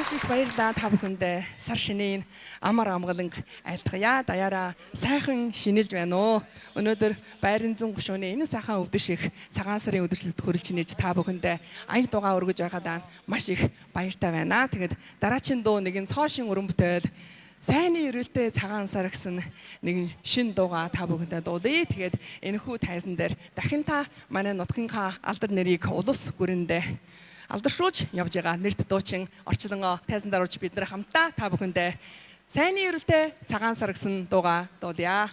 Маш их баярлалаа та бүхэндээ. Сар шинийн амар амгаланг айлтгая. Даяараа сайхан шинэлж байна уу. Өнөөдөр Байрын зүүн гушууны энэ сайхан өвдөж их цагаан сарын өдөржлөлт хүрэлж нээж та бүхэндээ аяг дугаа өргөж байгаадаа маш их баяртай байна. Тэгэд дараагийн дуу нэгэн цоошин өрөн бүтээл Сайны өрөлтөө цагаан сар гэсэн нэгэн шин дууга та бүхэндээ дуулъя. Тэгээд энэхүү тайзан дээр дахин та манай нутгийнхаа алдар нэрийг улус гүрэндээ алдаршуулж явж байгаа нэрд дуучин орчлонгоо тайзан даруулж бид нар хамтдаа та бүхэндээ Сайны өрөлтөө цагаан сар гэсэн дууга дуулъя.